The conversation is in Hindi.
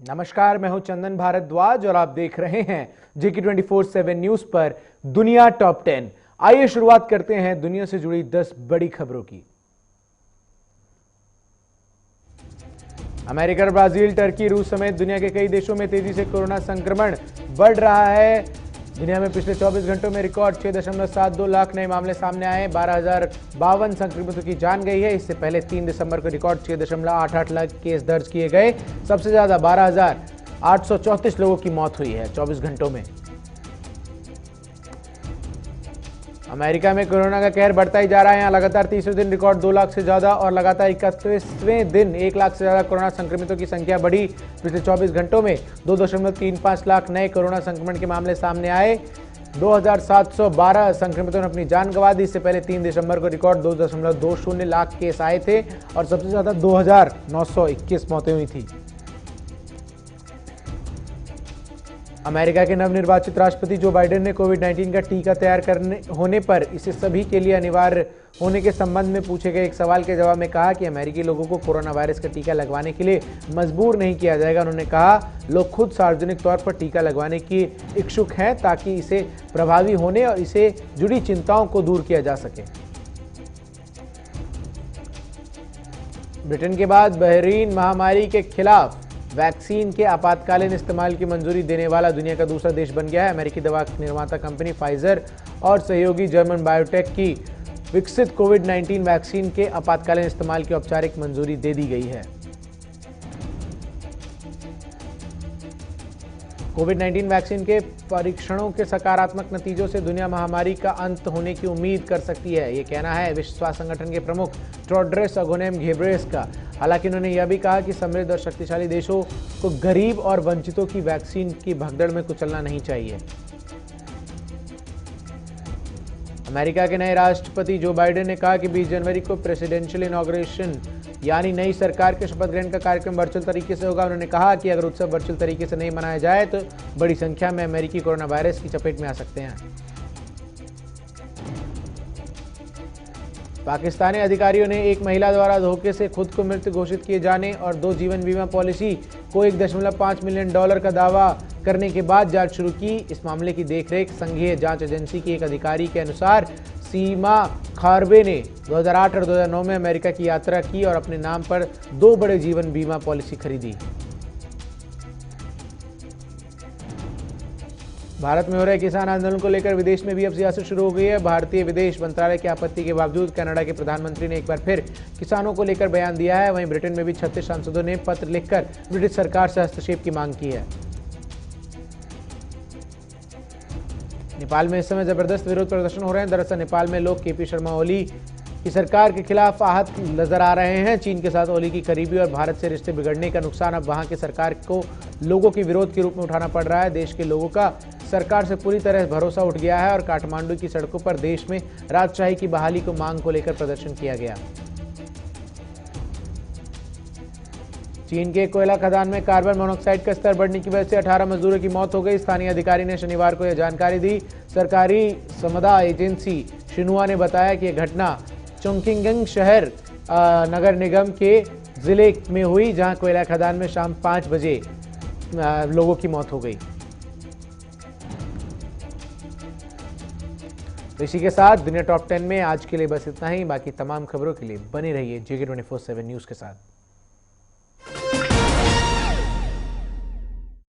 नमस्कार, मैं हूं चंदन भारद्वाज और आप देख रहे हैं जेके 24/7 न्यूज पर दुनिया टॉप 10। आइए शुरुआत करते हैं दुनिया से जुड़ी 10 बड़ी खबरों की। अमेरिका, ब्राजील, टर्की, रूस समेत दुनिया के कई देशों में तेजी से कोरोना संक्रमण बढ़ रहा है। दुनिया में पिछले 24 घंटों में रिकॉर्ड 6.72 लाख नए मामले सामने आए। 12,052 संक्रमितों की जान गई है। इससे पहले 3 दिसंबर को रिकॉर्ड 6.88 लाख केस दर्ज किए गए। सबसे ज्यादा 12,834 लोगों की मौत हुई है 24 घंटों में। अमेरिका में कोरोना का कहर बढ़ता ही जा रहा है। यहाँ लगातार तीसरे दिन रिकॉर्ड 2 लाख से ज्यादा और लगातार 31वें दिन 1 लाख से ज्यादा कोरोना संक्रमितों की संख्या बढ़ी। पिछले 24 घंटों में 2.35 लाख नए कोरोना संक्रमण के मामले सामने आए। 2,712 संक्रमितों ने अपनी जान गंवा दी। इससे पहले 3 दिसंबर को रिकॉर्ड 2.20 लाख केस आए थे और सबसे ज्यादा 2,921 मौतें हुई थी। अमेरिका के नवनिर्वाचित राष्ट्रपति जो बाइडेन ने कोविड-19 का टीका तैयार करने होने पर इसे सभी के लिए अनिवार्य होने के संबंध में पूछे गए एक सवाल के जवाब में कहा कि अमेरिकी लोगों को कोरोना वायरस का टीका लगवाने के लिए मजबूर नहीं किया जाएगा। उन्होंने कहा, लोग खुद सार्वजनिक तौर पर टीका लगवाने की इच्छुक हैं ताकि इसे प्रभावी होने और इसे जुड़ी चिंताओं को दूर किया जा सके। ब्रिटेन के बाद बहरीन महामारी के खिलाफ वैक्सीन के आपातकालीन इस्तेमाल की मंजूरी देने वाला दुनिया का दूसरा देश बन गया है। अमेरिकी दवा निर्माता कंपनी फाइजर और सहयोगी जर्मन बायोटेक की विकसित कोविड-19 वैक्सीन के आपातकालीन इस्तेमाल की औपचारिक मंजूरी दे दी गई है। कोविड-19 वैक्सीन के परीक्षणों के सकारात्मक नतीजों से दुनिया महामारी का अंत होने की उम्मीद कर सकती है, ये कहना है विश्व स्वास्थ्य संगठन के प्रमुख टेड्रोस अधानोम घेब्रेयेसस का। हालांकि उन्होंने यह भी कहा कि समृद्ध और शक्तिशाली देशों को गरीब और वंचितों की वैक्सीन की भगदड़ में कुचलना नहीं चाहिए। अमेरिका के नए राष्ट्रपति जो बाइडेन ने कहा कि 20 जनवरी को प्रेसिडेंशियल इनॉग्रेशन यानी नई सरकार के शपथ ग्रहण का कार्यक्रम वर्चुअल तरीके से होगा। उन्होंने कहा कि अगर उत्सव वर्चुअल तरीके से नहीं मनाया जाए तो बड़ी संख्या में अमेरिकी कोरोना वायरस की चपेट में आ सकते हैं। पाकिस्तानी अधिकारियों ने एक महिला द्वारा धोखे से खुद को मृत घोषित किए जाने और 2 जीवन बीमा पॉलिसी को $1.5 मिलियन का दावा करने के बाद जांच शुरू की। इस मामले की देखरेख संघीय जांच एजेंसी की एक अधिकारी के अनुसार सीमा खारबे ने 2008 और 2009 में अमेरिका की यात्रा की और अपने नाम पर 2 बड़े जीवन बीमा पॉलिसी खरीदी। भारत में हो रहे किसान आंदोलन को लेकर विदेश में भी अब सियासत शुरू हो गई है। भारतीय विदेश मंत्रालय की आपत्ति के बावजूद कनाडा के प्रधानमंत्री ने एक बार फिर किसानों को लेकर बयान दिया है। वहीं ब्रिटेन में भी 36 सांसदों ने पत्र लिखकर ब्रिटिश सरकार से हस्तक्षेप की मांग की है। नेपाल में इस समय जबरदस्त विरोध प्रदर्शन हो रहे हैं। दरअसल नेपाल में लोग केपी शर्मा ओली की सरकार के खिलाफ आहत नजर आ रहे हैं। चीन के साथ ओली की करीबी और भारत से रिश्ते बिगड़ने का नुकसान अब वहां की सरकार को लोगों के विरोध के रूप में उठाना पड़ रहा है। देश के लोगों का सरकार से पूरी तरह भरोसा उठ गया है और काठमांडू की सड़कों पर देश में राजशाही की बहाली को मांग को लेकर प्रदर्शन किया गया। चीन के कोयला खदान में कार्बन मोनोऑक्साइड का स्तर बढ़ने की वजह से 18 मजदूरों की मौत हो गई। स्थानीय अधिकारी ने शनिवार को यह जानकारी दी। सरकारी संबंध एजेंसी शिन्हुआ ने बताया कि यह घटना चोंगकिंग शहर नगर निगम के जिले में हुई, जहां कोयला खदान में शाम 5 बजे लोगों की मौत हो गई। इसी के साथ दुनिया टॉप 10 में आज के लिए बस इतना ही। बाकी तमाम खबरों के लिए बने रहिए जेके 24/7 न्यूज के साथ।